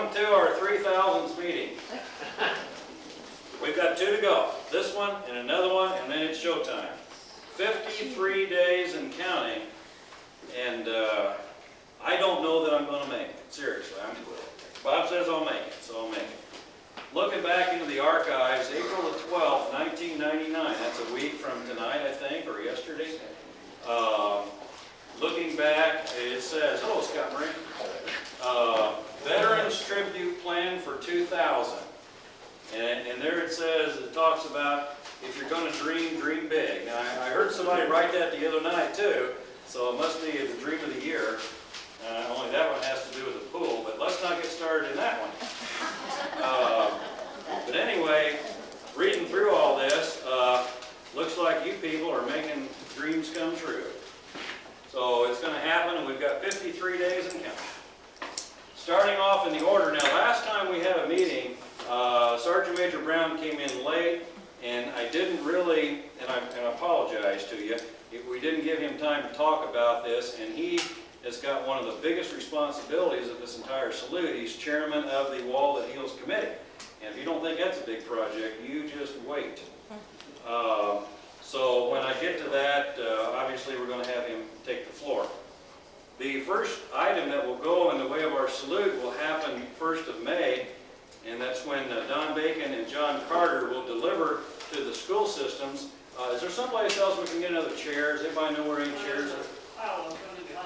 Welcome to our 3000th meeting. We've got 2 to go. This one and another one, and then it's showtime. 53 days and counting, and I don't know that I'm going to make it. Seriously, Bob says I'll make it, so I'll make it. Looking back into the archives, April the 12th, 1999. That's a week from tonight, I think, or yesterday. Looking back, it says, hello, Scott Marie. Veterans Tribute Plan for 2000. And there it says, it talks about if you're going to dream, dream big. Now, I heard somebody write that the other night, too, so it must be the dream of the year. Only that one has to do with the pool, but let's not get started in that one. But anyway, reading through all this, looks like you people are making dreams come true. So it's going to happen, and we've got 53 days and counting. Starting off in the order, now last time we had a meeting, Sergeant Major Brown came in late, and I didn't really, and I apologize to you, we didn't give him time to talk about this, and he has got one of the biggest responsibilities of this entire salute. He's chairman of the Wall That Heals Committee. And if you don't think that's a big project, you just wait. So when I get to that, obviously we're going to have him take the floor. The first item that will go in the way of our salute will happen 1st of May, and that's when Don Bacon and John Carter will deliver to the school systems. Is there someplace else we can get another chair? Does anybody know where any chairs are?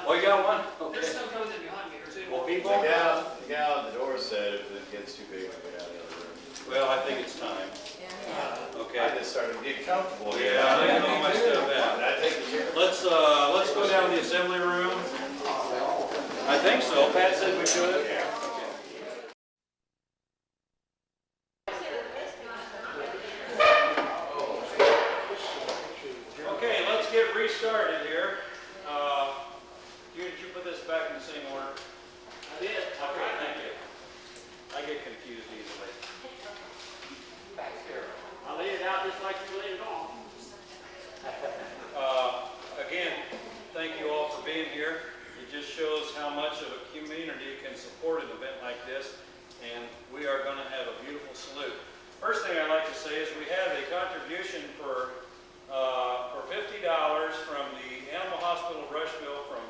Oh, you got one? Okay. There's some coming in behind me or two. Well, people? The guy on the door said if it gets too big, we'll get out of the other room. Well, I think it's time. Okay. I just started to get comfortable here. Yeah, I didn't know my stuff out. Did I take the chair? Let's go down to the assembly room. I think so. Pat said we should. Yeah. Okay, let's get restarted here. Did you put this back in the same order? I did. Okay, thank you. I get confused easily. I laid it out just like you laid it on. Again, thank you all for being here. It just shows how much of a community can support an event like this, and we are going to have a beautiful salute. First thing I'd like to say is we have a contribution for $50 from the Animal Hospital of Rushville from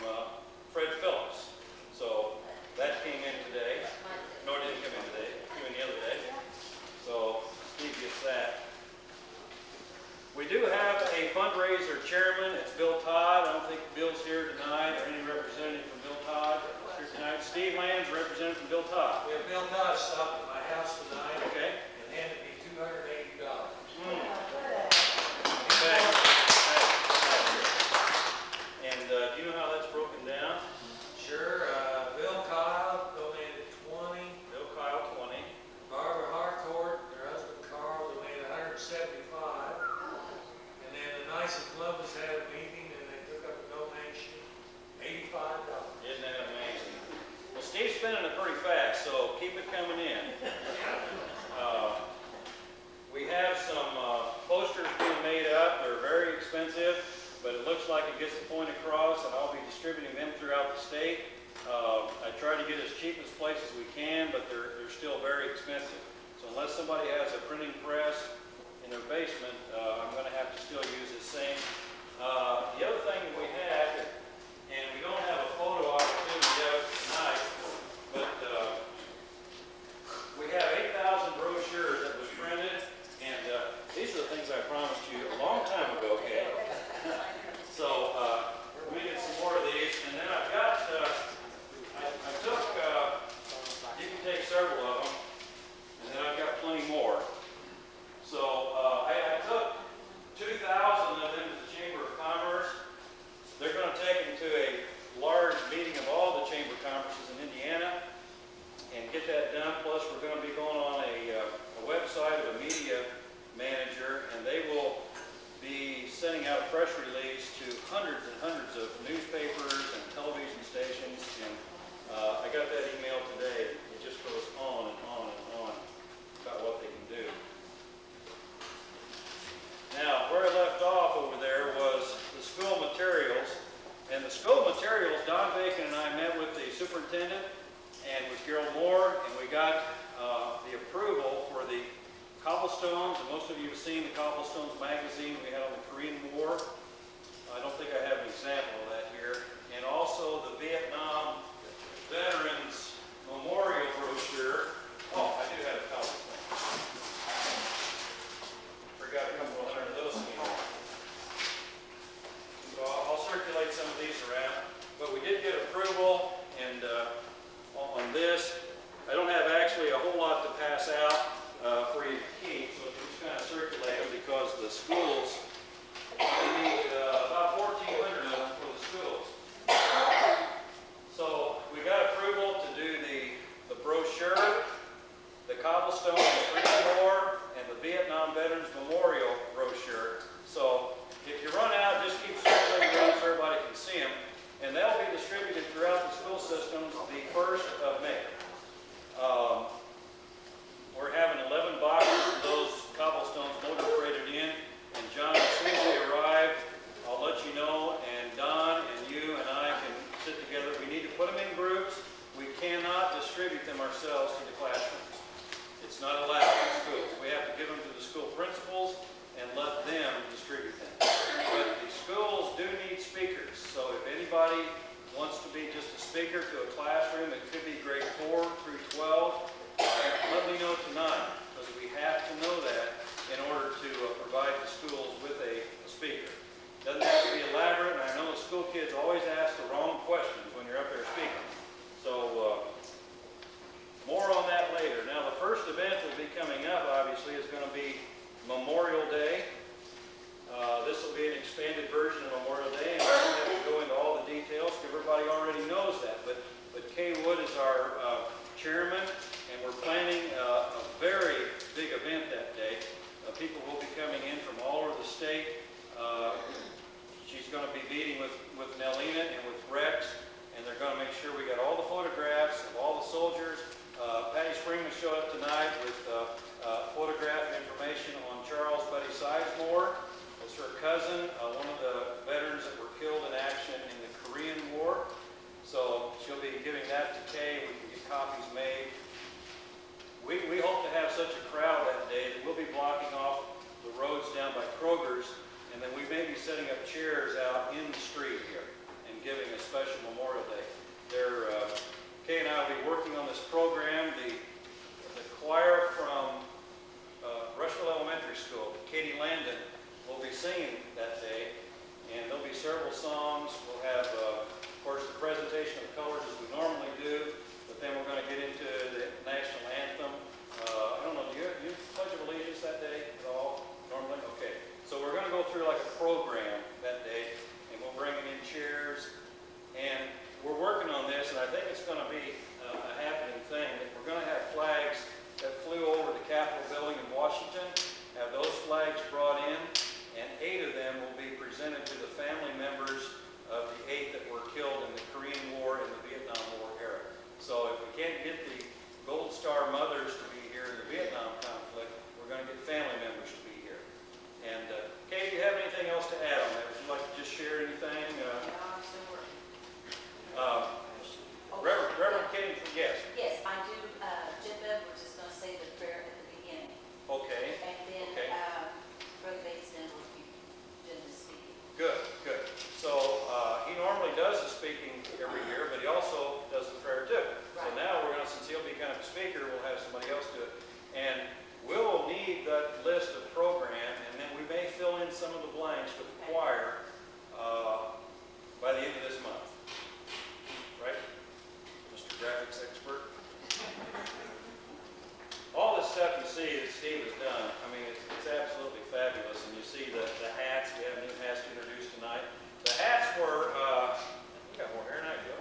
Fred Phillips. So that came in today. No, it didn't come in today. It came in the other day. So Steve gets that. We do have a fundraiser chairman. It's Bill Todd. I don't think Bill's here tonight or any representative from Bill Todd here tonight. Steve Land's representative from Bill Todd. Yeah, Bill Todd stopped at my house tonight Okay. and handed me $280. Okay. And do you know how that's broken down? Sure, Bill Kyle donated 20. Bill Kyle, 20. Barbara Harcourt, her husband Carl, donated 175. And then the Knights of Columbus had a meeting and they took up a donation, $85. Isn't that amazing? Well, Steve's spending it pretty fast, so keep it coming in. We have some posters being made up. They're very expensive, but it looks like it gets the point across, and I'll be distributing them throughout the state. I try to get as cheap as place as we can, but they're still very expensive. So unless somebody has a printing press in their basement, I'm going to have to still use the same. The other thing that we had, and we don't have a photo opportunity of it tonight, but we have 8,000 brochures that was printed, and these are the things I promised you a long time ago, okay? So let me get some more of these, and then I've got, I took, you can take several of them, and then I've got plenty more. So I took 2,000 of them to the Chamber of Commerce. They're going to take them to a large meeting of all the Chamber Conferences in Indiana and get that done. Plus, we're going to be going on a website of a media manager, and they will be sending out a press release to hundreds and hundreds of newspapers and television stations. And I got that email today. It just goes on and on and on about what they can do. Now, where I left off over there was the school materials. And the school materials, Don Bacon and I met with the superintendent and with Gerald Moore, and we got cobblestones, and most of you have seen the Cobblestones magazine we had on the Korean War. I don't think I have an example of that here. And also the Vietnam Veterans Memorial brochure. Oh, I do have a cobblestone. Forgot a couple of hundred of those came. So I'll circulate some of these around. But we did get approval and on this. I don't have actually a whole lot to pass out for you to keep, so just kind of circulate them because the schools, they need about 1,400 of them for the schools. So we got approval to do the brochure, the Cobblestone and Korean War, and the Vietnam Veterans Memorial brochure. So if you run out, just keep circulating around so everybody can see them. And they'll be distributed throughout the school systems the 1st of May. We're having 11 boxes of those cobblestones motor freighted in. And John, as soon as they arrive, I'll let you know. And Don and you and I can sit together. We need to put them in groups. We cannot distribute them ourselves to the classrooms. It's not allowed in schools. We have to give them to the school principals and let them distribute them. But the schools do need speakers. So if anybody wants to be just a speaker to a classroom, it could be grade 4 through 12, let me know tonight, because we have to know that in order to provide the schools with a speaker. Doesn't have to be elaborate, and I know the school kids always ask the wrong questions when you're up there speaking. So more on that later. Now the first event that will be coming up, obviously, is going to be Memorial Day. This will be an expanded version of Memorial Day, and I don't have to go into all the details because everybody already knows that. But Kay Wood is our chairman, and we're planning a very big event that day. People will be coming in from all over the state. She's going to be meeting with Nelina and with Rex, and they're going to make sure we got all the photographs of all the soldiers. Patty Springman showed up tonight with photograph information on Charles Buddy Sizemore. It's her cousin, one of the veterans that were killed in action in the Korean War. So she'll be giving that to Kay. We can get copies made. We hope to have such a crowd that day that we'll be blocking off the roads down by Kroger's, and then we may be setting up chairs out in the street here and giving a special Memorial Day. Kay and I will be working on this program. The choir from Rushville Elementary School, Katie Landon, will be singing that day, and there'll be several songs. We'll have, of course, the presentation of colors as we normally do, but then we're going to get into the national anthem. I don't know, do you Pledge of Allegiance that day at all, normally? Okay, so we're going to go through like a program that day, and we'll bring in chairs, and we're working on this, and I think it's going to be a happening thing. We're going to have flags that flew over the Capitol building in Washington, have those flags brought in, and 8 of them will be presented to the family members of the 8 that were killed in the Korean War and the Vietnam War era. So if we can't get the Gold Star mothers to be here in the Vietnam conflict, we're going to get family members to be here. And Kay, do you have anything else to add on that? Would you like to just share anything? Reverend Kay, yes. Yes, I do. Jim Bev, we're just going to say the prayer at the beginning. Okay. And then Okay. Brother Bateston will be doing the speaking. Good, good. So he normally does the speaking every year, but he also does the prayer too. So Right. now we're going to, since he'll be kind of a speaker, we'll have somebody else do it. And we'll need that list of program, and then we may fill in some of the blanks with the choir by the end of this month. Right? Mr. Graphics expert. All this stuff you see that Steve has done, I mean, it's absolutely fabulous. And you see the hats. We have new hats to introduce tonight. The hats were, we got more hair than I do.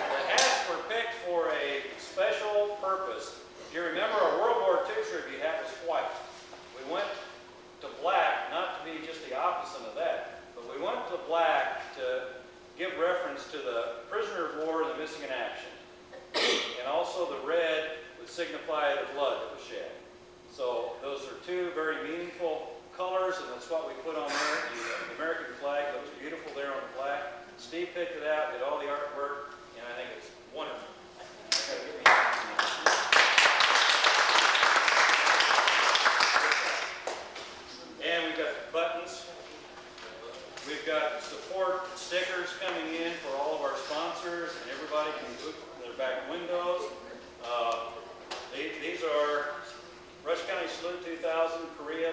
The hats were picked for a special purpose. If you remember, our World War II tribute hat was white. We went to black, not to be just the opposite of that, but we went to black to give reference to the prisoner of war and the missing in action. And also the red would signify the blood that was shed. So those are 2 very meaningful colors, and that's what we put on there. The American flag looks beautiful there on the black. Steve picked it out, did all the artwork, and I think it's wonderful.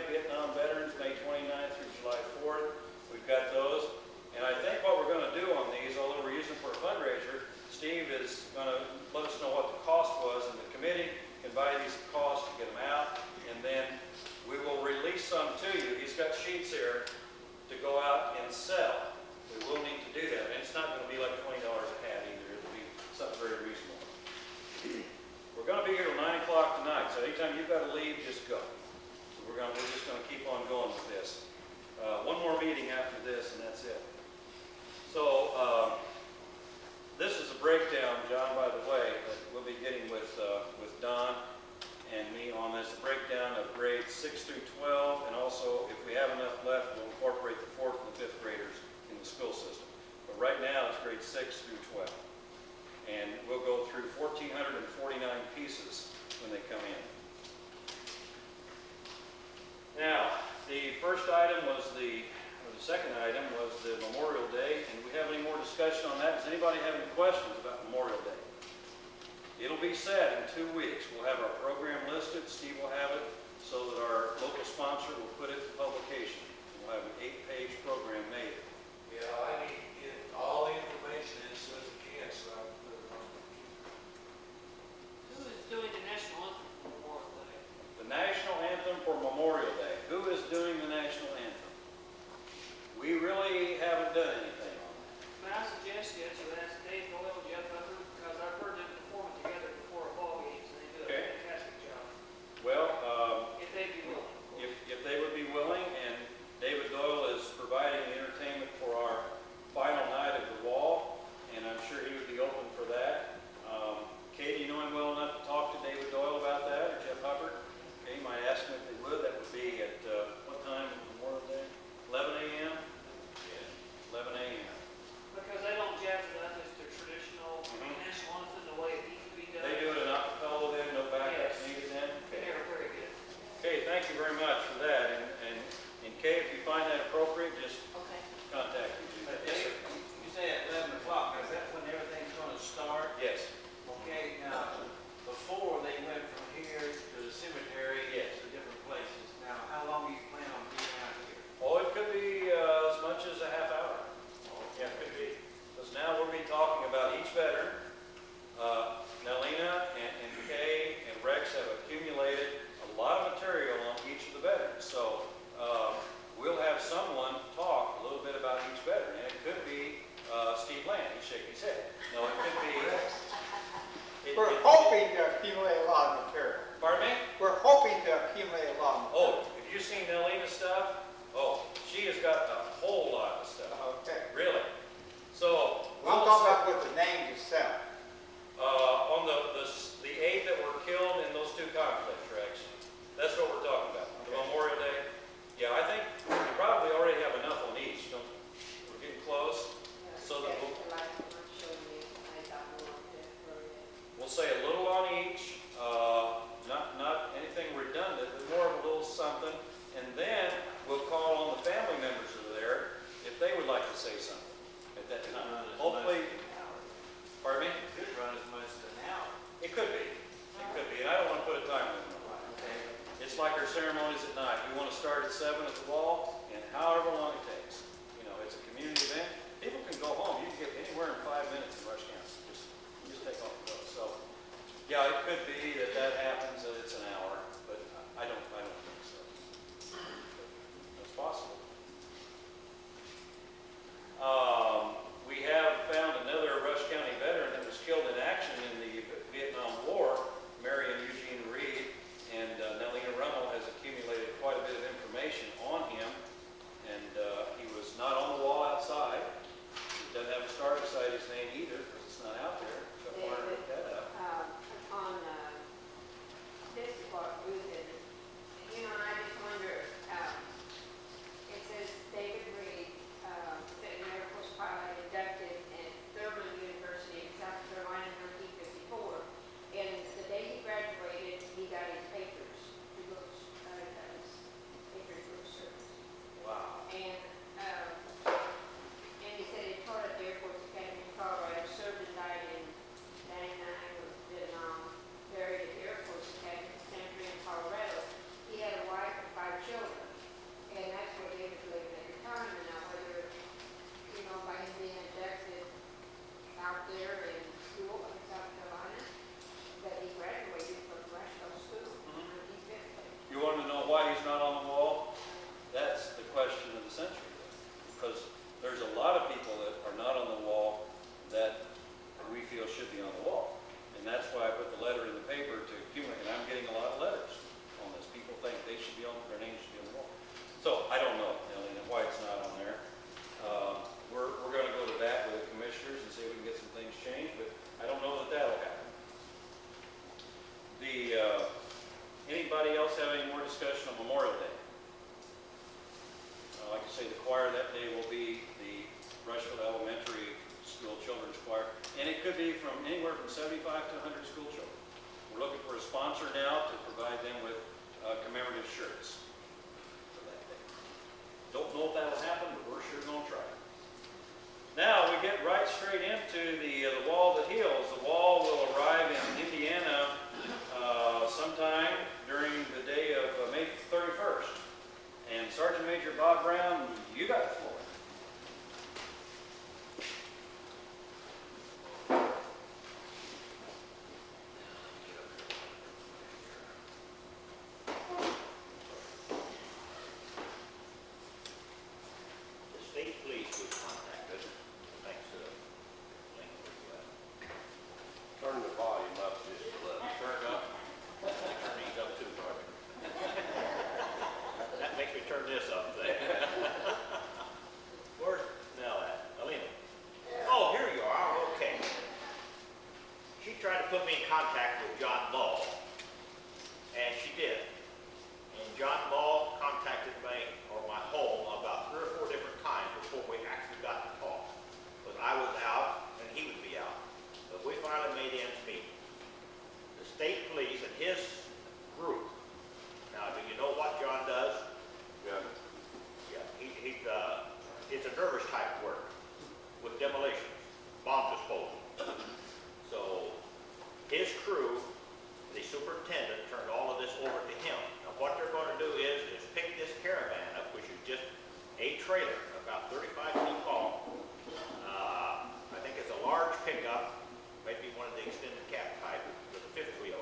celebrate Vietnam veterans, May 29th through July 4th. We've got those. And I think what we're going to do on these, although we're using for a fundraiser, Steve is going to let us know what the cost was, and the committee can buy these at cost to get them out, and then we will release some to you. He's got sheets here to go out and sell. We will need to do that, and it's not going to be like $20 a hat either. It'll be something very reasonable. We're going to be here till 9 o'clock tonight, so anytime you've got to leave, just go. So we're just going to keep on going with this. One more meeting after this, and that's it. So this is a breakdown, John, by the way, that we'll be getting with Don and me on this, a breakdown of grades 6 through 12, and also, if we have enough left, we'll incorporate the 4th and 5th graders in the school system. But right now, it's grades 6 through 12. And we'll go through 1,449 pieces when they come in. Now, the first item was the second item was the Memorial Day, and do we have any more discussion on that? Does anybody have any questions about Memorial Day? It'll be set in 2 weeks. We'll have our program listed. Steve will have it so that our local sponsor will put it to publication. We'll have an 8-page program made. Yeah, I need to get all the information in as soon as I can, so I can put it on. Who is doing the national anthem for Memorial Day? The national anthem for Memorial Day. Who is doing the national anthem? We really haven't done anything on that. But I suggest you to ask Dave Doyle, Jeff Hubbard, because I've heard them perform together before a ball games, and they do a Okay. fantastic job. Well, If they'd be willing. if they would be willing, and David Doyle is providing the entertainment for our final night of the wall, and I'm sure he would be open for that. Katie, you know him well enough to talk to David Doyle about that, or Jeff Hubbard? Okay, you might ask them if they would. That would be at what time on Memorial Day? 11 a.m.? 11 a.m. Because they don't jazz it up as their traditional national anthem, the way it needs to be done. They do it in acapella then, no backup Yes. needed then? Okay. They're very good. Okay, thank you very much for that. And Kay, if you find that appropriate, just Okay. contact me. Yes, sir. You say at 11 o'clock, is that when everything's going to start? Yes. Okay, now, before they went from here to the cemetery Yes. to different places, now, how long do you plan on being out here? Oh, it could be as much as a half hour. Yeah, it could be. Because now we'll be talking about each veteran. Nelina and Kay and Rex have accumulated a lot of material on each of the veterans. So we'll have someone talk a little bit about each veteran. And it could be Steve Land. He's shaking his head. No, it could be... We're hoping to accumulate a lot of material. Pardon me? We're hoping to accumulate a lot of Oh, material. have you seen Nelina's stuff? Oh, she has got a whole lot of stuff. Okay. Really. So... I'm talking about with the names itself. On the 8 that were killed in those 2 conflicts, Rex. That's what we're talking about. The Okay. Memorial Day. Yeah, I think we probably already have enough on each. We're getting close. So that we'll say a little on each. Not anything redundant, but more of a little something. And then we'll call on the family members that are there if they would like to say something at that time. Hopefully, pardon me? It could run as much as an hour. It could be. It could be. And I don't want to put a time limit on it. Okay. It's like our ceremonies at night. We want to start at 7 at the wall, and however long it takes. You know, it's a community event. People can go home. You can get anywhere in 5 minutes in Rush County. Just take off and go. So, yeah, it could be that that happens, that it's an hour, but I don't think so. That's possible. We have found another Rush County veteran that was killed in action in the Vietnam War, Marion Eugene Reed, and Nelina Rummel has accumulated quite a bit of information on him, and he was not on the wall outside. He doesn't have a star beside his name either, because it's not out there. So I wanted to look that up. On put the letter in the paper to accumulate, and I'm getting a lot of letters on this. People think they should be on, their names should be on the wall. So I don't know, Ellie, why it's not on there. We're gonna go to bat with the commissioners and see if we can get some things changed, but I don't know that that'll happen. Anybody else have any more discussion on Memorial Day? Like I say, the choir that day will be the Rushville Elementary School Children's Choir, and it could be from anywhere from 75 to 100 school children. We're looking for a sponsor now to provide them with commemorative shirts for that day. Don't know if that'll happen, but we're sure going to try. Now we get right straight into the wall that heals. The wall will arrive in Indiana sometime during the day of May 31st. And Sergeant Major Bob Brown, you got the floor. The state police was contacted, thanks to the link Turn the volume up just a little. turn up. Turn these up too, Sergeant. That makes me turn this up there. Where's Nell at? Alina? Oh, here you are, okay. She tried to put me in contact with John Ball, and she did. And John Ball contacted me, or my home, about 3 or 4 different times before we actually got to talk. But I was out, and he would be out. But we finally made ends meet. The state police and his group. Now, do you know what John does? Yeah. Yeah, it's a nervous type of work with demolitions, bomb disposal. So his crew, the superintendent, turned all of this over to him. Now what they're going to do is pick this caravan up, which is just a trailer about 35 feet long. I think it's a large pickup, maybe one of the extended cab type with a 5th wheel.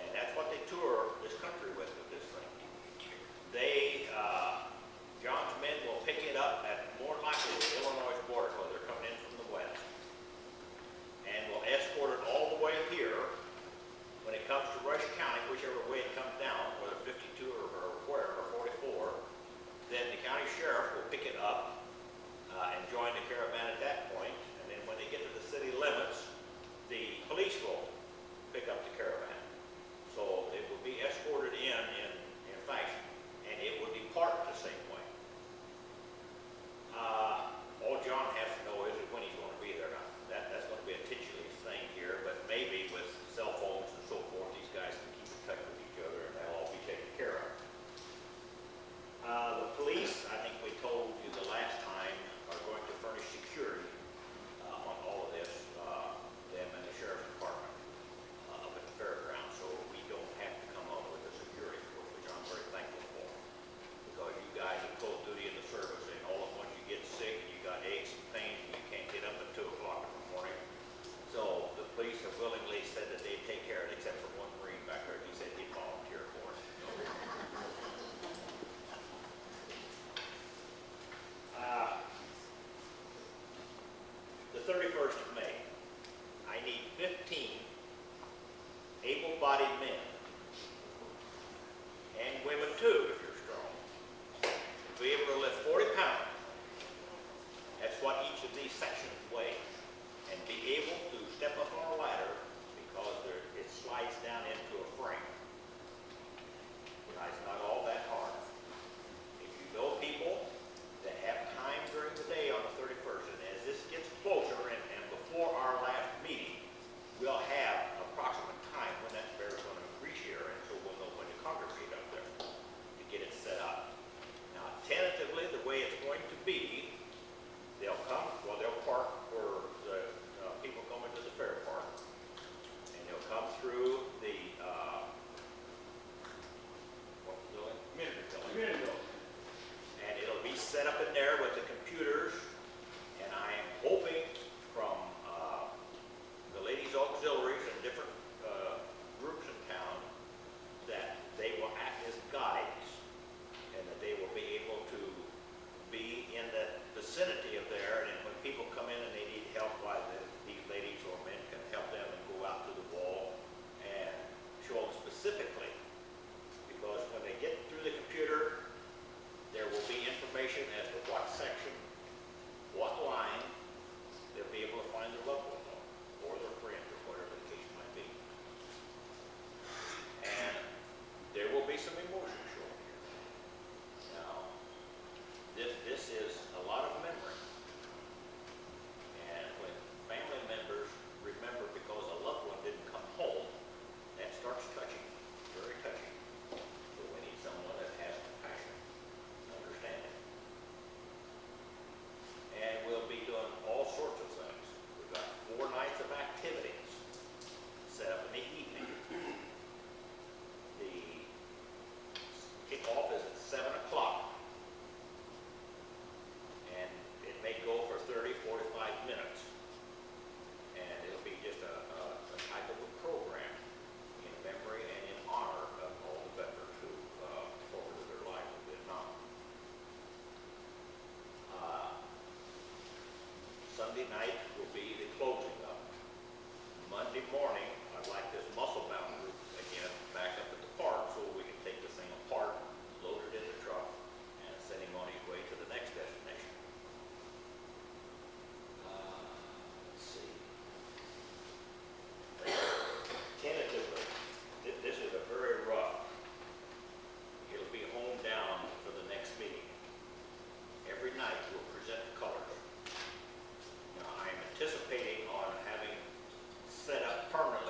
And that's what they tour this country with this thing. John's men will pick it up at more likely the Illinois border, because they're coming in from the west. And will escort it all the way here. When it comes to Rush County, whichever way it comes down, whether 52 or where, or 44, then the county sheriff will pick it up and join the caravan at that point. And then when they get to the city limits, the police will pick up the caravan. So it will be escorted in fashion, and it will depart the same way. All John has to know is when he's going to be there. Now, that's going to be a titular thing here, but maybe with cell phones and so forth, these guys can keep in touch with each other, and that'll all be taken care of. The police, I think we told you the last time, are going to furnish security on all of this, them and the sheriff's department up at the fairgrounds, so we don't have to come up with the security, which I'm very thankful for, because you guys have full duty in the service, and all of once you get sick and you got aches and pains and you can't get up at 2 o'clock in the morning. So the police have willingly said that they'd take care of it, except for one Marine back there. He said he'd volunteer for it. The 31st of May, I need 15 able-bodied men, and women too, if you're strong, to be able to lift 40 pounds. That's what each of these sections weigh, and be able to step up on a ladder because it slides down into a frame. It's not all that hard. If you know people that have time during the day on the 31st, and as this gets closer and before our last meeting, we'll have approximate time when that fair is going to reach here, and so we'll know when to congregate up there to get it set up. Now, tentatively, the way it's going to be, they'll park where the people come into the fair park, and they'll come through the, what's the night will be the closing up. Monday morning, I'd like this muscle bound group again back up at the park so we can take this thing apart, load it in the truck, and send him on his way to the next destination. Let's see. Tentatively, this is a very rough. It'll be home down for the next meeting. Every night we'll present the colors. Now, I'm anticipating on having set up permanently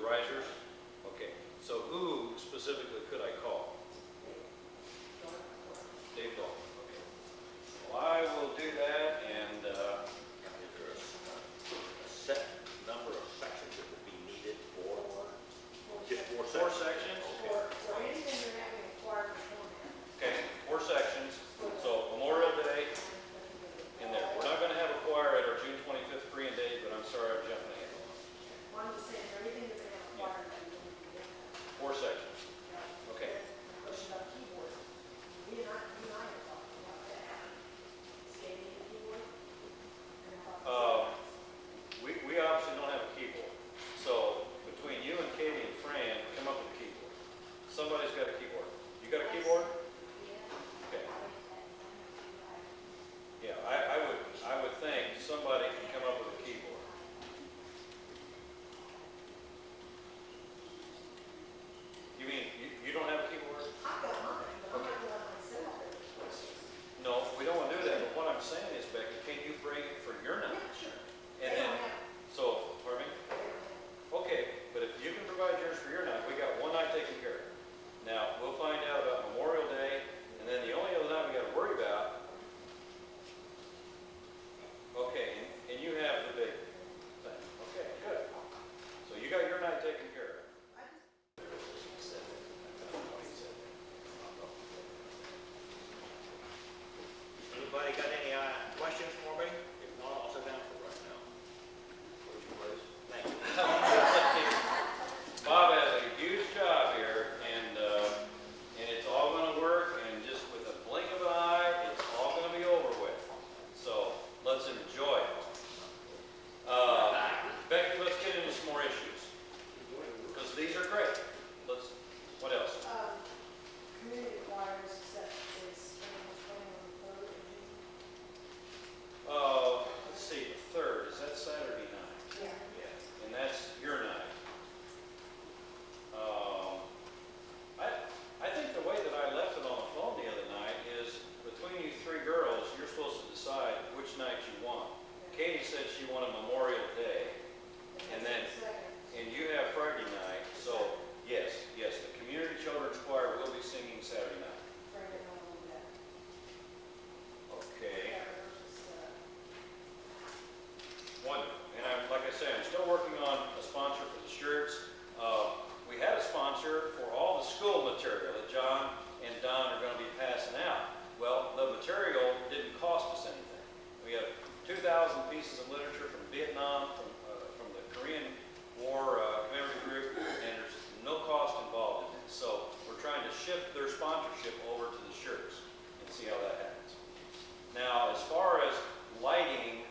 supervisors? Okay, so who specifically could I call? Dave Dahl. Okay. Well, I will do that, and Is there a set number of sections that would be needed for, just 4 4 sections? sections. For anything you're having acquired beforehand. Okay, 4 sections. So Memorial Day in there. We're not going to have a choir at our June 25th Korean Day, but I'm sorry I'm jumping ahead. Well, I'm just saying, for anything you're gonna have acquired, you're going to be different. 4 sections. Okay. Question about keyboard. You and I are talking about that. Skating the keyboard. And about We obviously don't have a keyboard. So between you and Katie and Fran, come up with a keyboard. Somebody's got a keyboard. You got a keyboard? Okay. Yeah, I would think somebody can come up with a keyboard. You mean you don't have a keyboard? I've got mine, but I'm not gonna let myself. No, we don't want to do that. But what I'm saying is, Becky, can you bring it for your night? Sure. And They then, don't have- so, pardon me? they don't have- Okay, but if you can provide yours for your night, we got one night taken care of. Now, we'll find out about Memorial Day, and then the only other night we got to worry about, okay, and you have the big thing. Okay, good. So you got your night taken care of. I just Anybody got any questions for me? If not, I'll sit down for right now. Would you please? Thank you. Bob has a huge job here, and it's all going to work, and just with a blink of an eye, it's all going to be over with. So let's enjoy it. Becky, let's get into some more issues, because these are great. What else? community choirs, except it's, planning on the third of Let's see, the 3rd, is that Saturday night? June. Yeah. Yeah. And that's your night. I think the way that I left it on the phone the other night is between you 3 girls, you're supposed to decide which night you want. Katie said she wanted Memorial Day, and then, and you have Friday night, so yes, the community children's choir will be singing Saturday night. Friday night on that. Okay. Yeah, versus, Wonderful. And like I say, I'm still working on a sponsor for the shirts. We had a sponsor for all the school material that John and Don are going to be passing out. Well, the material didn't cost us anything. We have 2,000 pieces of literature from Vietnam, from the Korean War commemorative group, and there's no cost involved in it. So we're trying to shift their sponsorship over to the shirts and see how that happens. Now, as far as lighting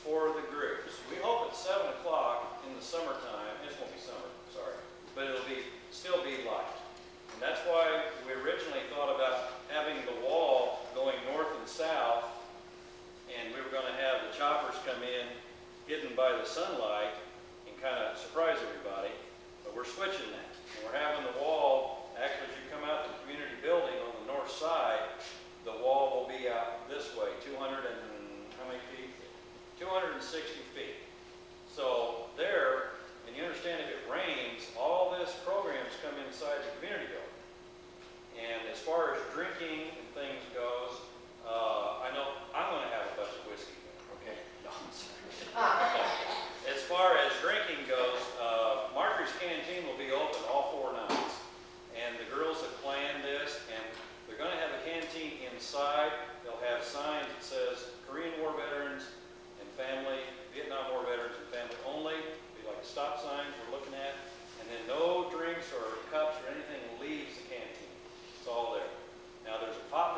for the groups, we hope at 7 o'clock in the summertime, this won't be summer, sorry, but it'll still be light. And that's why we originally thought about having the wall going north and south, and we were going to have the choppers come in hidden by the sunlight and kind of surprise everybody, but we're switching that. And we're having the wall, actually as you come out to the community building on the north side, the wall will be out this way, 200 and how many feet? 260 feet. So there, and you understand if it rains, all this programs come inside the community building. And as far as drinking and things goes, I know I'm going to have a bunch of whiskey there, okay? No, I'm sorry. As far as drinking goes, Marjorie's Canteen will be open all 4 nights. And the girls have planned this, and they're going to have a canteen inside. They'll have signs that says Korean War veterans and family, Vietnam War veterans and family only. Be like stop signs we're looking at. And then no drinks or cups or anything leaves the canteen. It's all there. Now there's a pop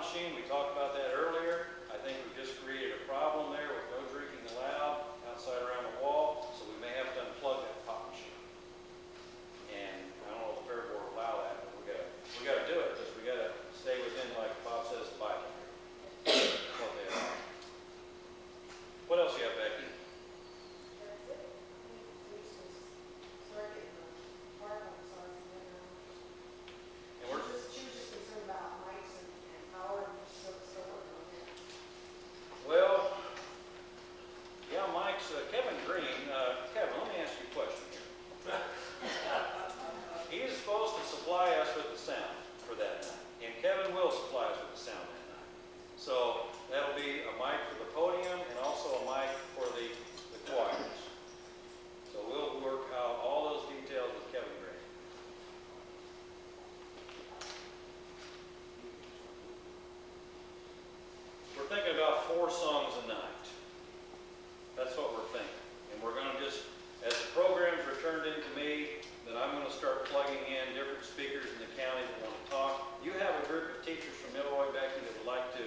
turned into me that I'm going to start plugging in different speakers in the county that want to talk. You have a group of teachers from Illinois, Becky, that would like to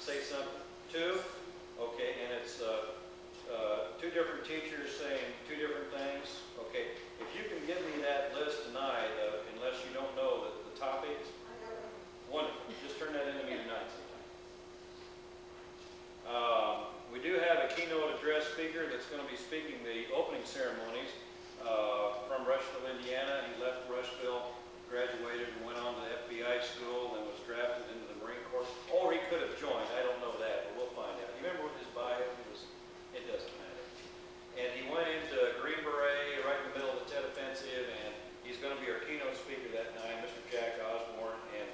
say something too? Okay, and it's two different teachers saying two different things. Okay, if you can give me that list tonight, unless you don't know the topics, wonderful. Just turn that into me tonight sometime. We do have a keynote address speaker that's going to be speaking the opening ceremonies from Rushville, Indiana. He left Rushville, graduated, and went on to FBI school, and was drafted into the Marine Corps. Or he could have joined. I don't know that, but we'll find out. You remember what his bio was? It doesn't matter. And he went into Green Beret right in the middle of the Tet Offensive, and he's going to be our keynote speaker that night, Mr. Jack Osborne. And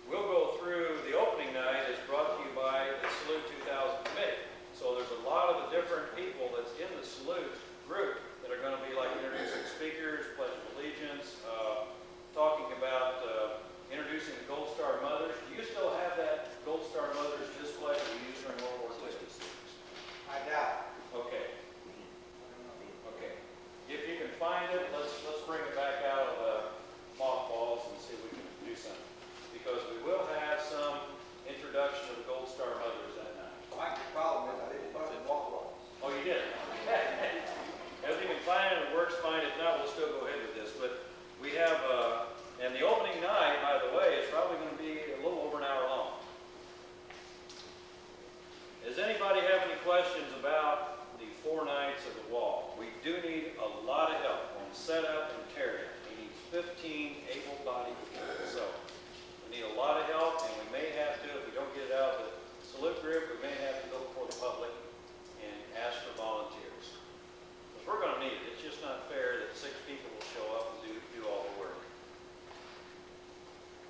we'll go through the opening night is brought to you by the Salute 2000 Committee. So there's a lot of the different people that's in the Salute group that are going to be like introducing speakers, Pledge of Allegiance, talking about introducing the Gold Star Mothers. Do you still have that Gold Star Mothers display that you used during World War II? I doubt. Okay. Okay. If you can find it, let's bring it back out of the mothballs and see if we can do something. Because we will have some introduction of the Gold Star Mothers that night. My problem is I didn't put it in walk. Oh, you did? If you can find it, it works fine. If not, we'll still go ahead with this. But we have, and the opening night, by the way, is probably going to be a little over an hour long. Does anybody have any questions about the 4 nights of the wall? We do need a lot of help on setup and tearing. We need 15 able-bodied people. So we need a lot of help, and we may have to, if we don't get it out of the Salute group, we may have to go before the public and ask for volunteers. Because we're going to need it. It's just not fair that 6 people will show up and do all the work.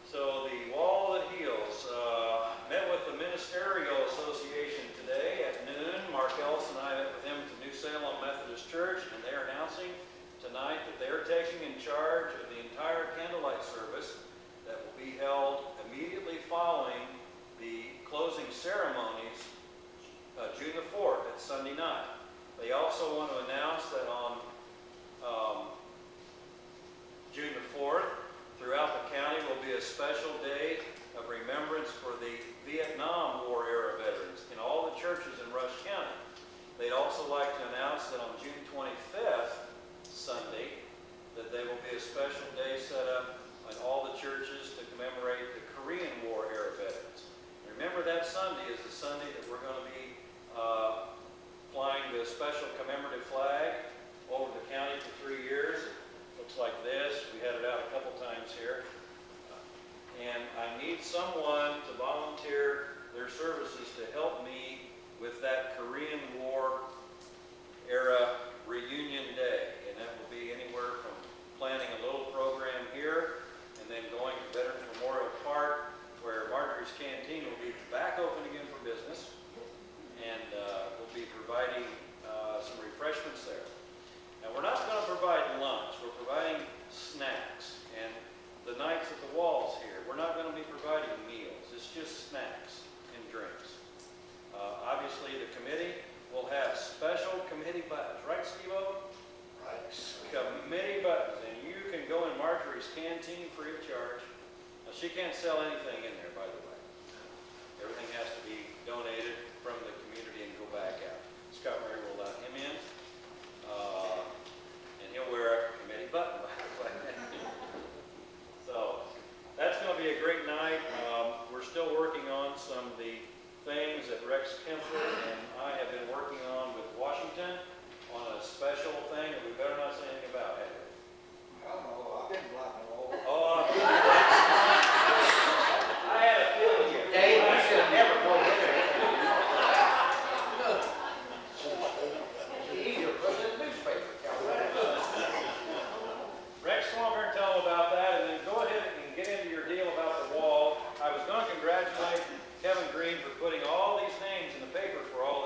So the Wall That Heals met with the Ministerial Association today at noon. Mark Ellis and I met with him at the New Salem Methodist Church, and they're announcing tonight that they're taking in charge of the entire candlelight service that will be held immediately following the closing ceremonies June the 4th, at Sunday night. They also want to announce that on June the 4th, throughout the county will be a special day of remembrance for the Vietnam War era veterans in all the churches in Rush County. They'd also like to announce that on June 25th, Sunday, that there will be a special day set up in all the churches to commemorate the Korean War era veterans. Remember, that Sunday is the Sunday that we're going to be flying the special commemorative flag over the county for 3 years. It looks like this. We had it out a couple times here. And I need someone to volunteer their services to help me with that Korean War era reunion day. And that will be anywhere from planning a little program here and then going to Veterans Memorial Park, where Marjorie's Canteen will be back open again for business, and we'll be providing some refreshments there. Now, we're not going to provide lunch. We're providing snacks. And the nights at the walls here, we're not going to be providing meals. It's just snacks and drinks. Obviously, the committee will have special committee buttons. Right, Steve-O? Right. Committee buttons. And you can go in Marjorie's Canteen free of charge. Now, she can't sell anything in there, by the way. Everything has to be donated from the community and go back out. Scott Murray will let him in. And he'll wear a committee button, by the way. So that's going to be a great night. We're still working on some of the things that Rex Kempler and I have been working on with Washington on a special thing that we better not say anything about, have we? I don't know. I've been black and white. Oh, I had a feeling you. Dave, you should have never told him anything. Easier to put in the newspaper. Rex, come over and tell them about that, and then go ahead and get into your deal about the wall. I was going to congratulate Kevin Green for putting all these names in the paper for all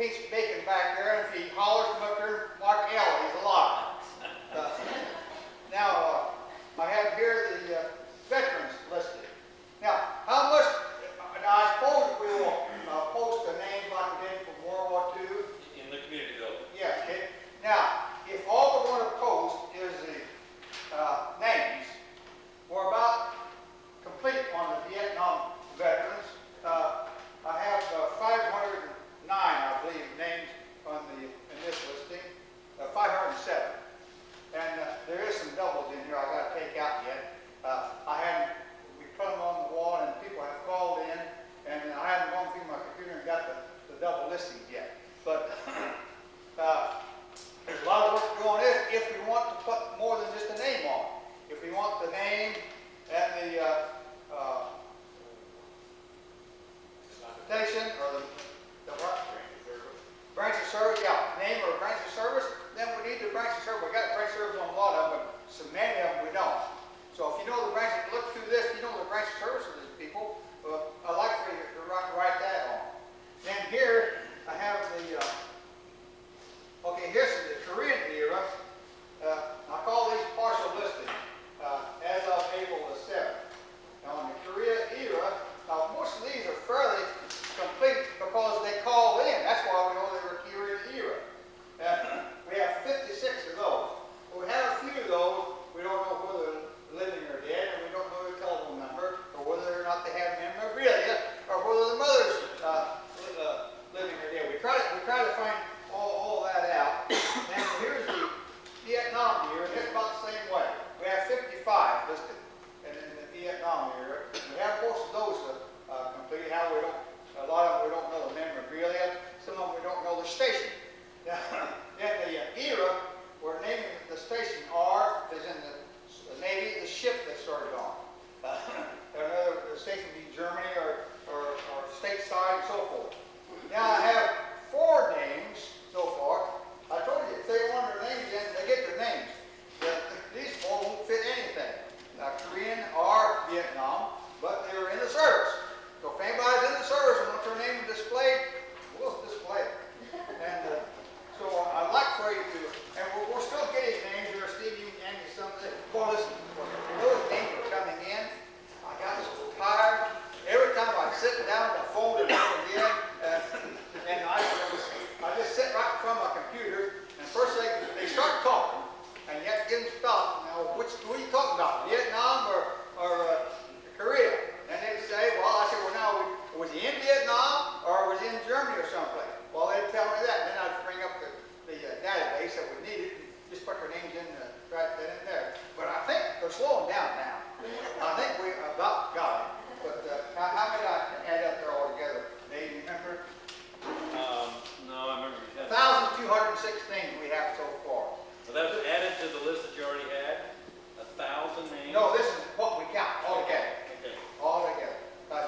piece of bacon back there, and if he hollers, come up there and mark L, he's alive. Now, I have here the veterans listed. Now, how much, now I suppose we will post the names like we did for World War II. In the community building. Yeah, okay. Now, if all we're going to post is the names, we're about complete on the Vietnam veterans. I have 509, I believe, names in this listing, 507. And there is some doubles in here I got to take out yet. We put them on the wall and people have called in, and I haven't gone through my computer and got the double listings yet. But there's a lot of work to go on this if we want to put more than just a name on. If we want the name and the station or the what? Branch of service, yeah, name or branch of service, then we need the branch of service. We got branch of service on a lot of them, but so many of them we don't. So if you know the branch, look through this, you know the branch of service of these people, I'd like for you to write that on. Then here, I have the, okay, here's the Korean era. I call these partial listed, as of April the 7th. Now in the Korea era, most of these are fairly complete because they called in. That's why we know they were Korean era. We have 56 of those. But we have a few of those, we don't know whether they're living or dead, and we don't know their telephone number, or whether or not they have memorabilia, or whether the mother's living or dead. We try to find all that out. And here's the Vietnam era, and it's about the same way. We have 55 listed in the Vietnam era. We have most of those completed. How we don't, a lot of them we don't know the memorabilia. Some of them we don't know the station. Now, in the era, we're naming the station R is in the Navy, the ship that started on. Another station would be Germany or stateside and so forth. Now I have 4 names so far. I told you if they want their names in, they get their names. These 4 won't fit anything. Korean or Vietnam, but they're in the service. So if anybody's in the service and wants their name displayed, we'll display it. And so I'd like for you to, and we're still getting names here, Steve, you and Andy, some of the, well, listen, those names are coming in. I got so tired. Every time I sit down, the phone would come again, and I just sit right in front of my computer, and first they start talking, and you have to get them stopped. Now, what are you talking about, Vietnam or Korea? And they'd say, well, I said, well, now, was he in Vietnam, or was he in Germany or someplace? Well, they'd tell me that, and then I'd bring up the database that we needed, and just put their names in right then and there. But I think they're slowing down now. I think we about got it. But how many did I add up there all together? Dave, you remember? No, I remember you had. 1,216 we have so far. Well, that was added to the list that you already had? 1,000 names? No, this is what we count all together. Okay. All together.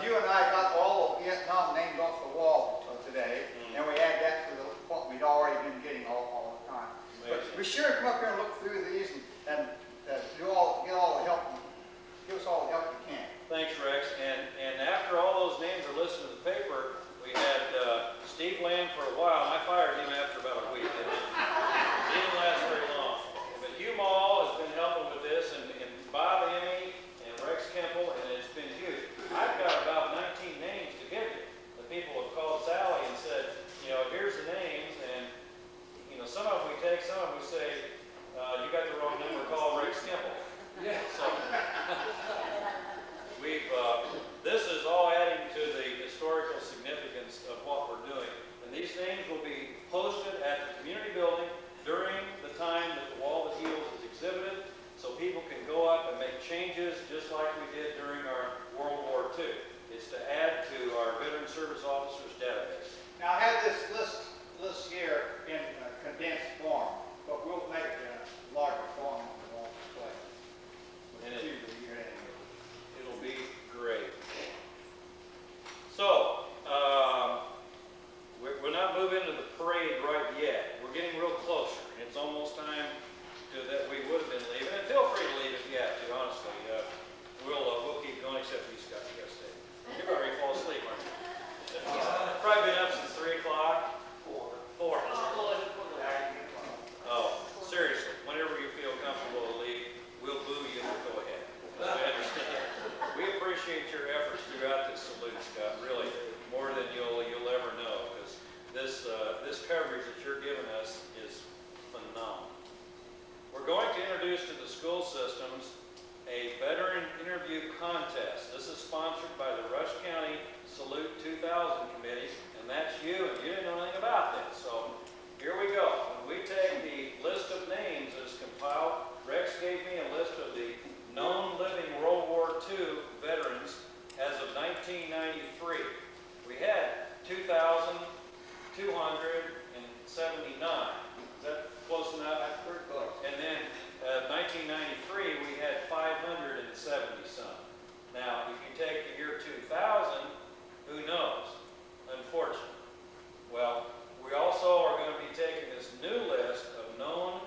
You and I got all of Vietnam names off the wall today, and we add that to what we'd already been getting all the time. But be sure to come up here and look through these and get all the help. Give us all the help you can. Thanks, Rex. And after all those names are listed in the paper, we had Steve Land for a while, and I fired him after about a week. He didn't last very long. But Hugh Mall has been helping with this, and Bob Emmy and Rex Kemple, and it's been huge. I've got about 19 names to give you. The people have called Sally and said, here's the names, and some of them we take, some of them we say, you got the wrong number, call Rex Kemple. Yeah. So this is all adding to the historical significance of what we're doing. And these names will be posted at the community building during the time that the Wall That Heals is exhibited, so people can go up and make changes just like we did during our World War II. It's to add to our veteran service officers database. Now I have this list here in condensed form, but we'll make it in a larger form on the wall display. And it'll be great. So, we're not moving to the parade right yet. We're getting real closer. It's almost time that we would have been leaving. And feel free to leave if you have to, honestly. We'll keep going except for you, Scott. You got to stay. You're ready to fall asleep, aren't you? introduce to the school systems a veteran interview contest. This is sponsored by the Rush County Salute 2000 Committee, and that's you, and you didn't know anything about this. So here we go. When we take the list of names that's compiled, Rex gave me a list of the known living World War II veterans as of 1993. We had 2,279. Is that close enough? Pretty close. And then 1993, we had 570 some. Now, if you take the year 2000, who knows? Unfortunately. Well, we also are going to be taking this new list of known,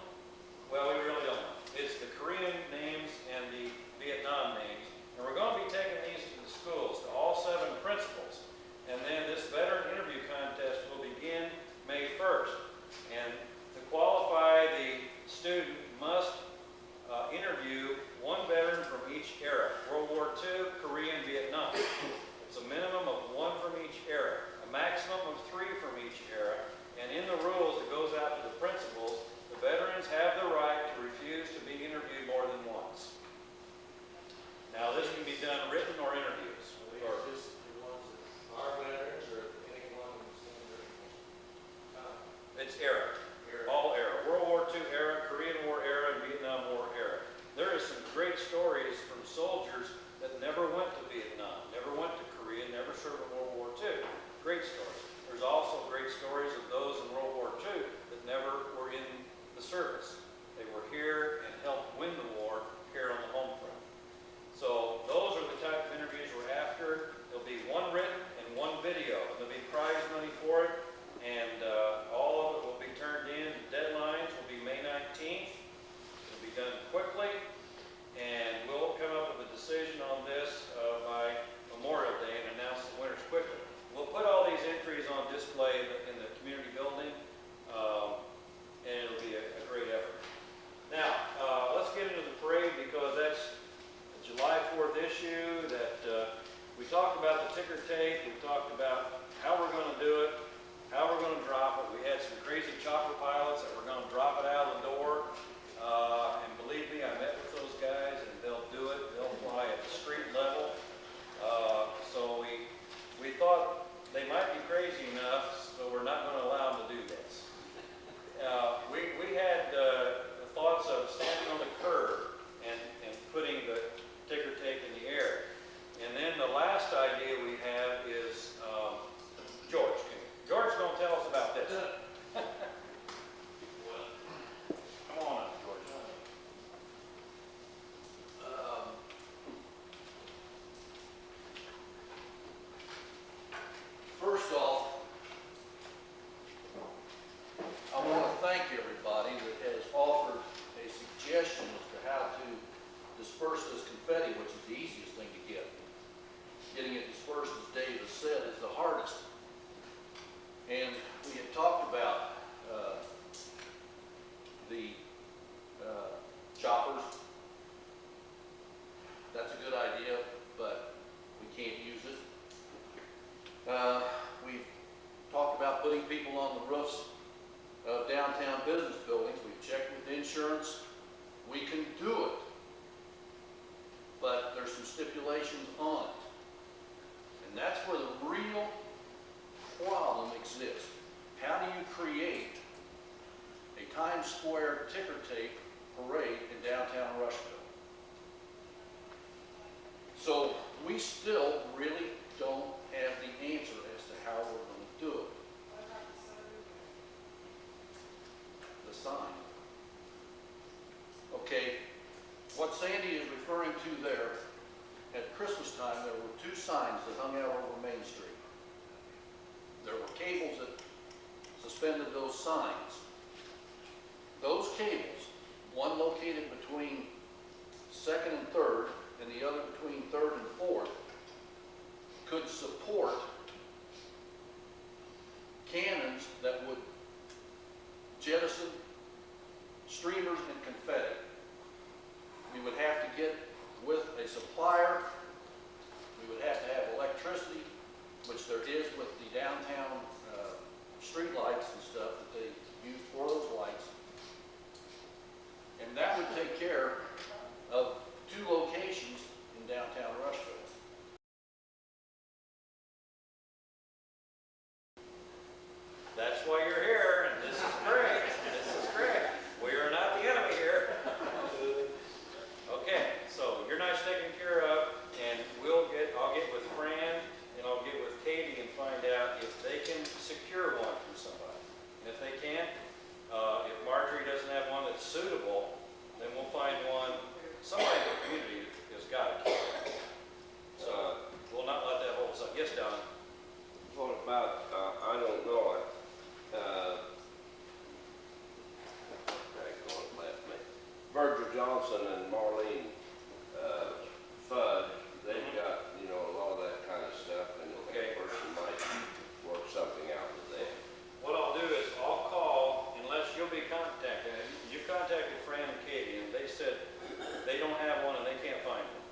well, we really don't know. It's the Korean names and the Vietnam names. And we're going to be taking these to the schools, to all 7 principals. And then this veteran interview contest will begin May 1st. And to qualify, the student must interview 1 veteran from each era, World War II, Korean, Vietnam. It's a minimum of 1 from each era, a maximum of 3 from each era, and in the rules that goes out to the principals, the veterans have the right to refuse to be interviewed more than once. Now, this can be done written or interviews. Or just the ones that are veterans or anyone who's in their It's era. All era. World War II era, Korean War era, and Vietnam War era. There are some great stories from soldiers that never went to Vietnam, never went to Korea, never served in World War II. Great stories. There's also great stories of those in World War II that never were in the service. They were here and helped win the war here on the home front. So those are the type of interviews we're after. There'll be 1 written and 1 video. And there'll be prize money for it. And all of it will be turned in. The deadlines will be May 19th. It'll be done quickly. And we'll come up with a decision on this by Memorial Day and announce the winners quickly. We'll put all these entries on display in the community building. And it'll be a great effort. Now, let's get into the parade because that's the July 4th issue that we talked about the ticker tape. We talked about how we're going to do it, how we're going to drop it. We had some crazy chopper pilots that were going to drop it out of the door. And believe me, I met with those guys and they'll do it. They'll fly at street level. So we thought they might be crazy enough, so we're not going to allow them to do this. We had thoughts of standing on the curb and putting the ticker tape in the air. And then the last idea we have is George. George's going to tell us about this. Come on up, George. First off, I want to thank everybody that has offered a suggestion as to how to disperse this confetti, which is the easiest thing to get. Getting it dispersed, as Dave has said, is the hardest. And we had talked about the choppers. That's a good idea, but we can't use it. We've talked about putting people on the roofs of downtown business buildings. We've checked with insurance. We can do it, but there's some stipulations on it. And that's where the real problem exists. How do you create a Times Square ticker tape parade in downtown Rushville? So we still really don't have the answer as to how we're going to do it. The sign. Okay, what Sandy is referring to there, at Christmas time there were 2 signs that hung out over Main Street. There were cables that suspended those signs. Those cables, one located between 2nd and 3rd, and the other between 3rd and 4th, could support cannons that would jettison streamers and confetti. We would have to get with a supplier. We would have to have electricity, which there is with the downtown street lights and stuff that they use for those lights. And that would take care of 2 locations in downtown Rushville. That's why you're here, and this is great. This is great. We are not the enemy here. Okay, so you're nice taken care of, and I'll get with Fran, and I'll get with Katie and find out if they can secure one from somebody. And if they can't, if Marjorie doesn't have one that's suitable, then we'll find one, somebody in the community has got it. So we'll not let that hold us up. Yes, Don? What about, I don't know it, Virgil Johnson and Marlene, Fudd, they've got, you know, a lot of that kind of stuff, and Okay. a person might work something out with them. What I'll do is I'll call, unless you'll be contacted. You contacted Fran and Katie, and they said they don't have one and they can't find one.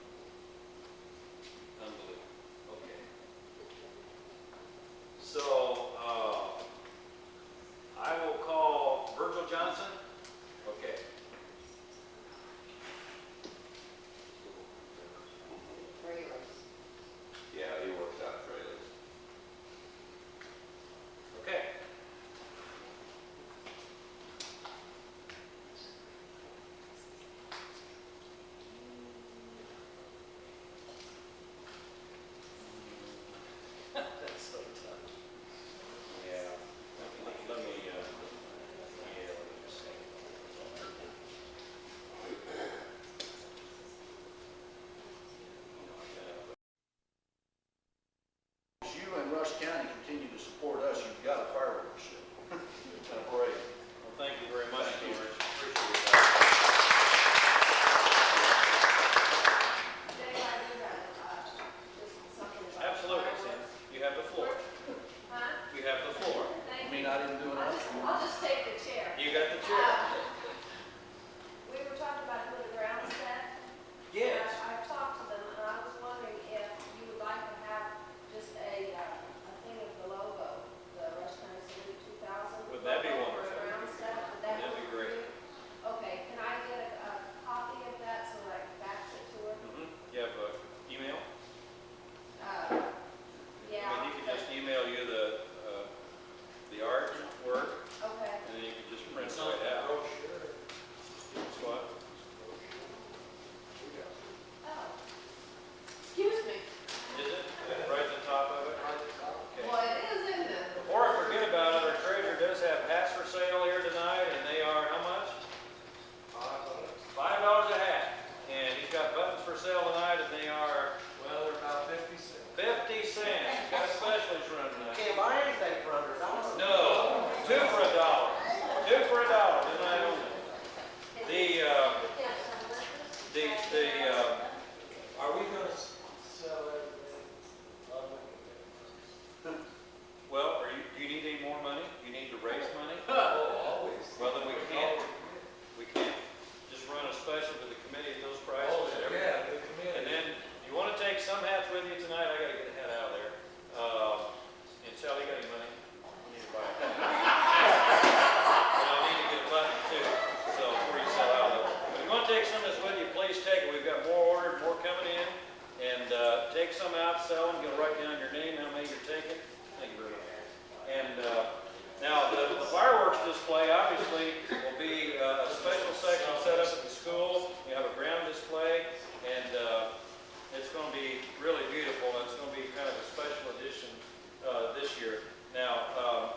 Unbelievable. Okay. So, I will call Virgil Johnson. Okay. Yeah, he works out trailers. Okay. That's so tough. Yeah. Let me just see. As you and Rush County continue to support us, you've got a fireworks show and a parade. Well, thank you very much, Thank you. George. Appreciate that. Dave, I do have, just something about. Absolutely, Sam. You have the floor. Huh? You have the floor. I Thank mean, you. I didn't do enough. I'll just take the chair. You got the chair. We were talking about doing a ground set. Yes. I've talked to them, and I was wondering if you would like to have just a thing of the logo, the Rush County Salute 2000. Would that be logo wonderful? For a ground set, would that That'd be work for great. you? Okay, can I get a copy of that so I can fax it to her? You have an email? Yeah. I mean, you can just email you the artwork, Okay. and then you can just print It's it not right that out. brochure. It's what? Oh. Excuse me. Is it? Right at the top of it? Okay. Well, it is, isn't it? Before I forget about it, our treasurer does have hats for sale here tonight, and they are how much? $5 a hat. And he's got buttons for sale tonight, and they are Well, they're about 50 cents. 50 cents. He's got specials running tonight. Can't buy anything for $100. No, 2 for $1. 2 for $1, tonight only. Are we gonna sell everything? Well, do you need any more money? Do you need to raise money? Oh, always. Well, then we can't just run a special to the committee at those prices. Oh, and everything. yeah, the committee. And then, you want to take some hats with you tonight? I gotta get a hat out of there. And Sally, you got any money? I need to buy a hat. And I need to get a button too, so before you sell out of it. But if you want to take some of this with you, please take it. We've got more ordered, more coming in. And take some out, sell them, you'll write down your name, how many you're taking. Thank you very much. And now, the fireworks display obviously will be a special section set up at the school. You have a ground display, and it's going to be really beautiful. It's going to be kind of a special edition this year. Now,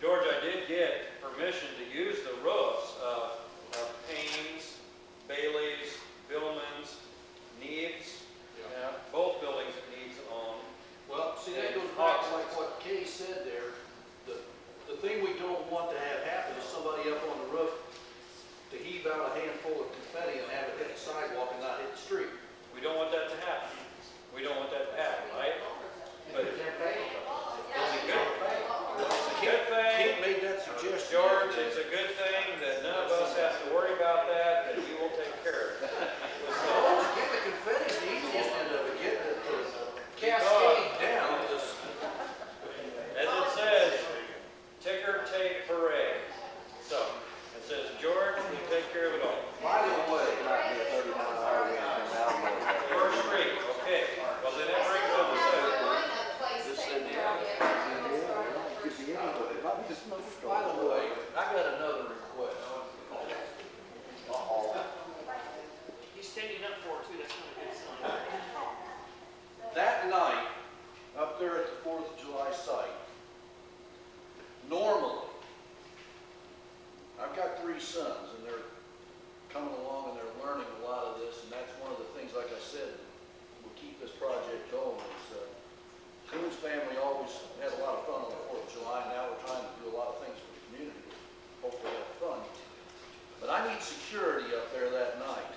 George, I did get permission to use the roofs of Payne's, Bailey's, Billman's, Neves. Both buildings that Neves own. Well, see, that goes back to like what Kay said there. The thing we don't want to have happen is somebody up on the roof to heave out a handful of confetti and have it hit the sidewalk and not hit the street. We don't want that to happen. We don't want that to happen, right? But it's a good, Kate thing, made that suggestion. George, it's a good thing that none of us have to worry about that, that we will take care of it. Oh, get the confetti is the easiest end of it. Get the cascade down. As it says, ticker tape parade. So, it says, George, will take care of there at the 4th of July site, normally, I've got 3 sons, and they're coming along and they're learning a lot of this, and that's one of the things, like I said, will keep this project going. Is Coon's family always had a lot of fun on the 4th of July, and now we're trying to do a lot of things for the community to hopefully have fun. But I need security up there that night.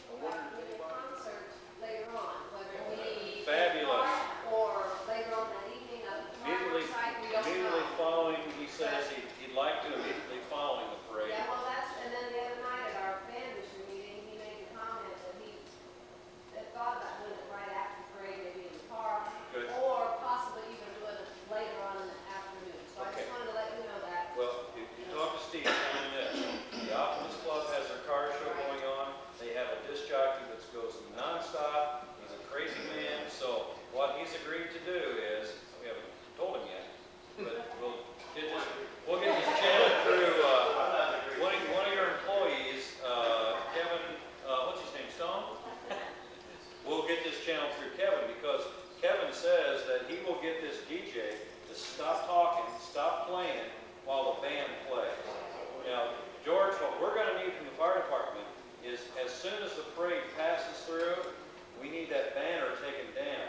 I wonder if The anybody... concert later on, whether it be. Fabulous. Or later on that evening, Immediately, site, we don't immediately know. following, he says he'd like to immediately following the parade. Yeah, well, and then the other night at our band mission meeting, he made the comment that he had thought about doing it right after the parade, maybe in the park, Good. or possibly even doing it later on in the afternoon. So I Okay. just wanted to let you know that. Well, if you talk to Steve, tell him this. The Optimist Club has their car show going on. They have a disc jockey that goes nonstop. He's a crazy man. So what he's agreed to do is, we haven't told him yet, but we'll get this channel through one of your employees, Kevin, what's his name, Stone? We'll get this channel through Kevin, because Kevin says that he will get this DJ to stop talking, stop playing while the band plays. Now, George, what we're going to need from the fire department is, as soon as the parade passes through, we need that banner taken down.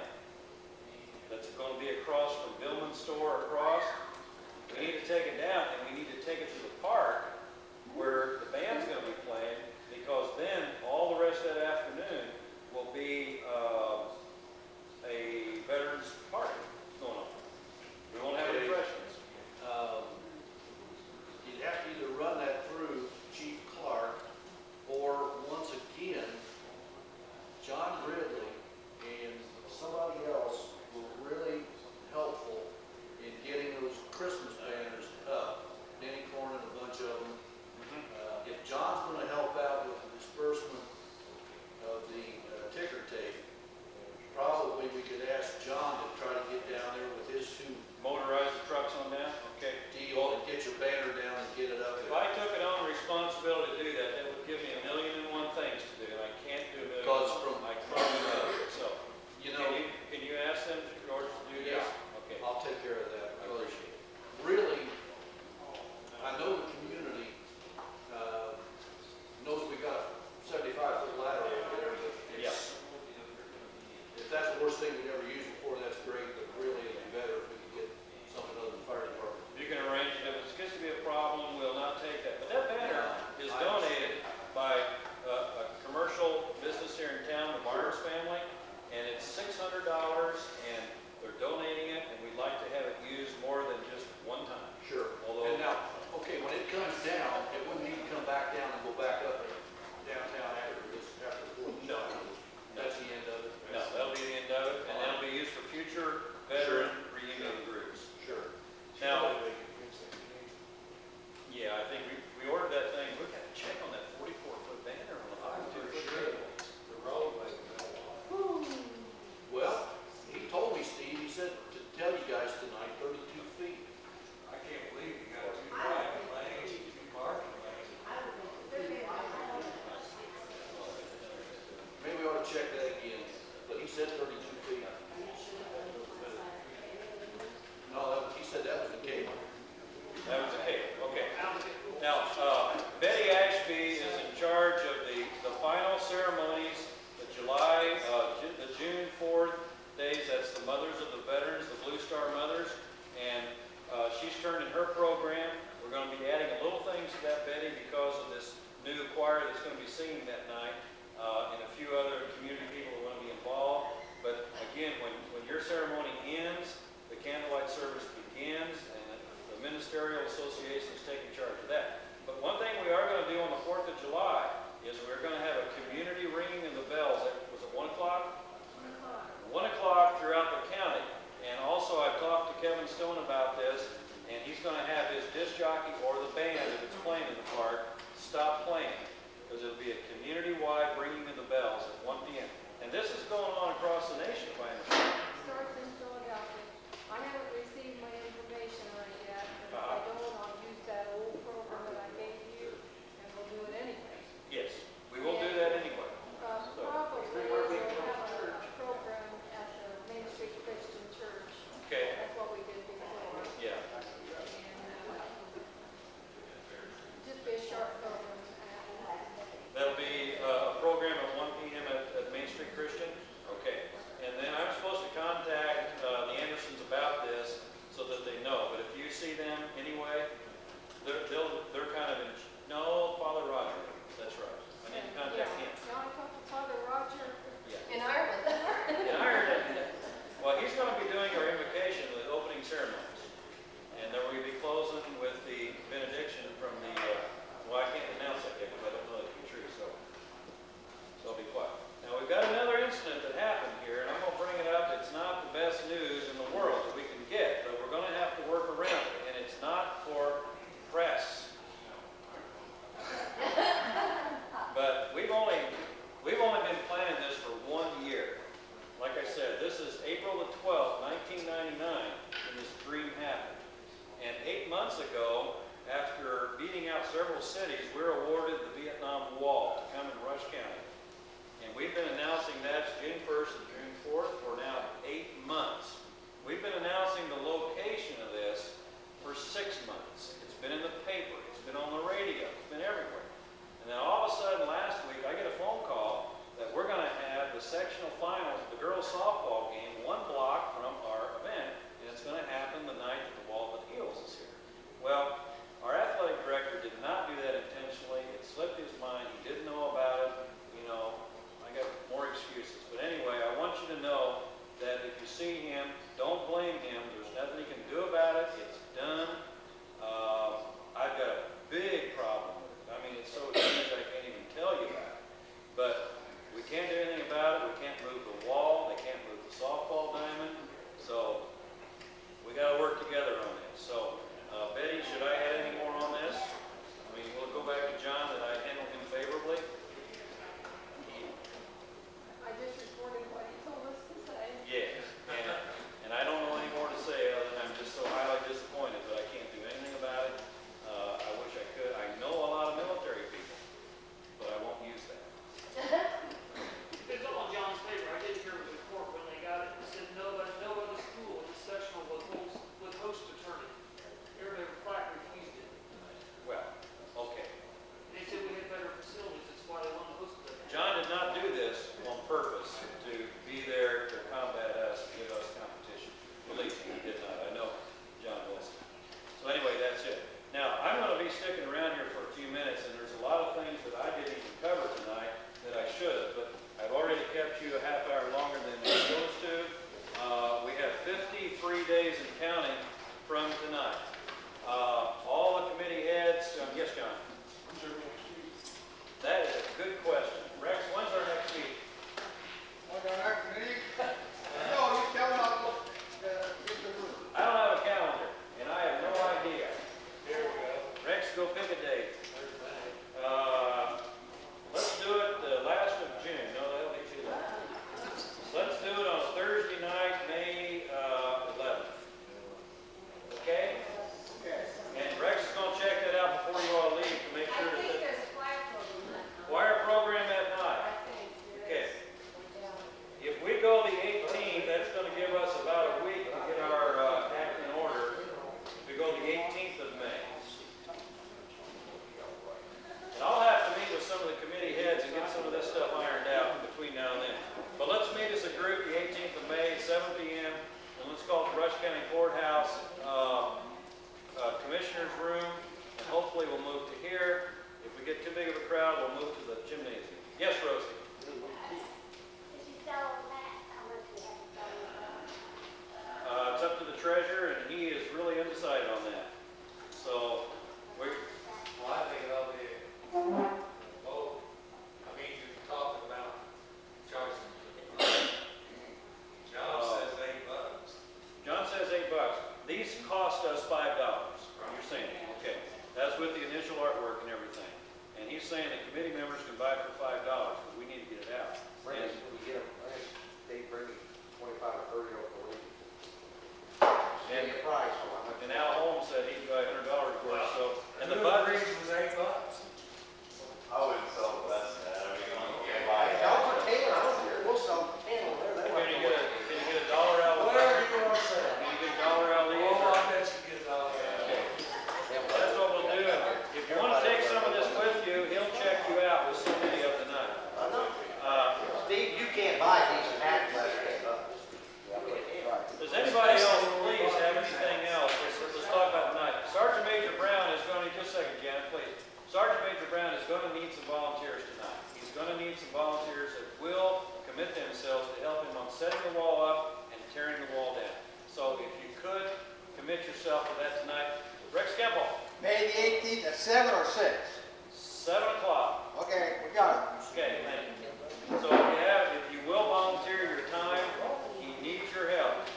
That's going to be across from Billman's store across. We need to take it down, and we need to take it to the park where the band's going to be playing, because then all the rest of that afternoon will be a veterans party going on. We won't have any refreshments. You'd have to either run that through Chief Clark, or once again, John Ridley and somebody else were really helpful in getting those Christmas banners up. Danny Corn and a bunch of them. If John's going to help out with the disbursement of the ticker tape, probably we could ask John to try to get down there with his 2 Motorized trucks on that? Okay. deal and get your banner down and get it up If there. I took it on responsibility to do that, that would give me 1,000,001 things to do, and I can't do 1,000,001. Because from- I can't do that. So, You know, can you ask them, George, to do this? Yeah. Okay. I'll take care of that. I appreciate it. Really, I know the community knows we got a 75-foot ladder over there, but it's, if that's the worst thing we'd ever use it for, that's great, but really it'd be better if we could get something other than fire department. You can arrange it. If it's going to be a problem, we'll not take that. But that banner is donated by a commercial business here in town, the Myers family, and it's $600, and they're donating it, and we'd like to have it used more than just one time. Sure. Although, And now, okay, when it comes down, it wouldn't need to come back down and go back up downtown after the 4th. No. That's the end of it? no, that'll be the end of it, and that'll be used for future veteran reunion groups. Sure. Now, yeah, I think we ordered that thing. We got to check on that 44-foot banner on the 52-foot cable. The roadway. Well, he told me, Steve, he said to tell you guys tonight, 32 feet. I can't believe you got 2 driving lanes, 2 parking lanes. I don't know. They're being like, Maybe we ought to check that again, but he said 32 feet. No, he said that was the cable. That was the cable, okay. Now, Betty Ashby is in charge of the final ceremonies, the June 4th days. That's the mothers of the veterans, the Blue Star mothers, and she's turned in her program. We're going to be adding a little things to that, Betty, because of this new choir that's going to be singing that night, and a few other community people are going to be involved. But again, when your ceremony ends, the candlelight service begins, and the Ministerial Association is taking charge of that. But one thing we are going to do on the 4th of July is we're going to have a community ringing of the bells. Was it 1 o'clock? 1 o'clock throughout the county. And also I've talked to Kevin Stone about this, and he's going to have his disc jockey or the band, if it's playing in the park, stop playing. Because it'll be a community-wide ringing of the bells at 1 p.m. And this is going on across the nation, if I understand. starts in Philadelphia. I haven't received my information on it yet, but if I don't, I'll use that old program that I gave you, and we'll do it anyway. Yes, we will do that anyway. Probably we'll have a program at the Main Street Christian best news in the world that we can get, but we're gonna have to work around it, and it's not for press. But we've only been planning this for 1 year. Like I said, this is April the 12th, 1999, when this dream happened. And 8 months ago, after beating out several cities, we were awarded the Vietnam Wall to come in Rush County. And we've been announcing that June 1st and June 4th for now 8 months. We've been announcing the location of this for 6 months. It's been in the paper, it's been on the radio, it's been everywhere. And then all of a sudden last week, I get a phone call that we're going to have the sectional finals of the girls softball game 1 block from our event, and it's going to happen the night that the Wall of the Heels is here. Well, our athletic director did not do that intentionally. It slipped his mind. He didn't know about it. You know, I got more excuses. But anyway, I want you to know that if you see him, don't blame him. There's nothing he can do about it. It's done. I've got a big problem with it. I mean, it's so huge I can't even tell you about it. But we can't do anything about it. We can't move the wall. They can't move the softball diamond. So we got to work together on this. So Betty, should I add any more on this? I mean, we'll go back to John that I handled him favorably. I just reported what he told us to say. Yes, and I don't know any more to say other than I'm just so highly disappointed, but I can't do anything about it. I wish I could. I know a lot of military people, but I won't use that. It's all in John's favor. I did hear with the report when they got it. It said no other school in the sectional would host a tournament. Every plaque refused it. Well, okay. They said we had better facilities. That's why they wanted to host it. John did not do this on purpose to be there to combat us, to give us competition. Believe me, he did not. I know John Wilson. So anyway, that's it. Now, I'm going to be sticking around here for a few minutes, and there's a lot of things that I didn't even cover tonight that I should have, but I've already kept you a half hour longer than you're supposed to. We have 53 days and counting from tonight. All the committee heads, yes, John? That is a good question. Rex, when's our next meeting? What's our next meeting? No, you tell me how to get the room. I don't have a calendar, and I have no idea. Here we go. Rex, go pick a date. Let's do it the last of June. No, that'll be too late. Let's do it on Thursday night, May 11th. Okay? Okay. And Rex is going to check that out before you all leave to make I sure that think the there's a choir program that night. choir program at night. I think there Okay. is. Yeah. If we go the 18th, that's going to give us about a week to get our act in order. If we go the 18th of May. And I'll have to meet with some of the committee heads and get some of this stuff ironed out between now and then. But let's meet as a group the 18th of May, 7 p.m. And let's call it the Rush County Courthouse Commissioner's Room. And hopefully we'll move to here. If we get too big of a crowd, we'll move to the gymnasium. Yes, Rosie? It's up to the treasurer, and he is really undecided on that. So, Well, I think it'll be, I mean, you're talking about charging. John says $8. John says $8. These cost us $5. You're saying, okay. That's with the initial artwork and everything. And he's saying that committee members can buy it for $5, but we need to get it out. Bring it, we get them, I think they bring it 25 or 30 over the week. And, The price, so how much? and Al Holmes said he'd buy $100 for it, so. And the Blue budget, Ridge was $8. I wouldn't sell less than that. I mean, you can't buy it. Now for 10, I don't care, we'll sell 10 over there. can you get a dollar out of Whatever you want to say. Can you get a dollar out of these? Oh, I bet you get $1. Okay. That's what we'll do. If you want to take some of this with you, he'll check you out with so many of tonight. I know. Steve, you can't buy these hats unless you $10. Does anybody else please have anything else? Let's talk about tonight. Sergeant Major Brown is going to, just a second, Janet, please. Sergeant Major Brown is going to need some volunteers tonight. He's going to need some volunteers that will commit themselves to help him on setting the wall up and tearing the wall down. So if you could commit yourself to that tonight. Rex Kemple, May the 18th at 7 or 6? 7 o'clock. Okay, we got it. Okay, thank you. So if you will volunteer your time, he needs your help.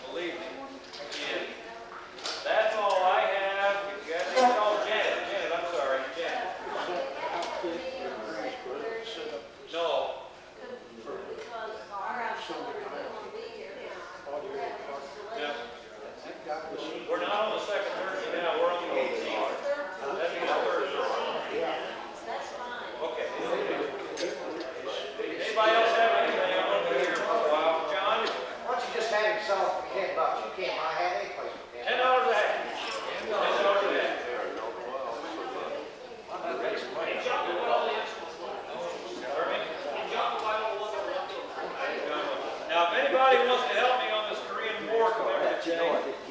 No, I didn't.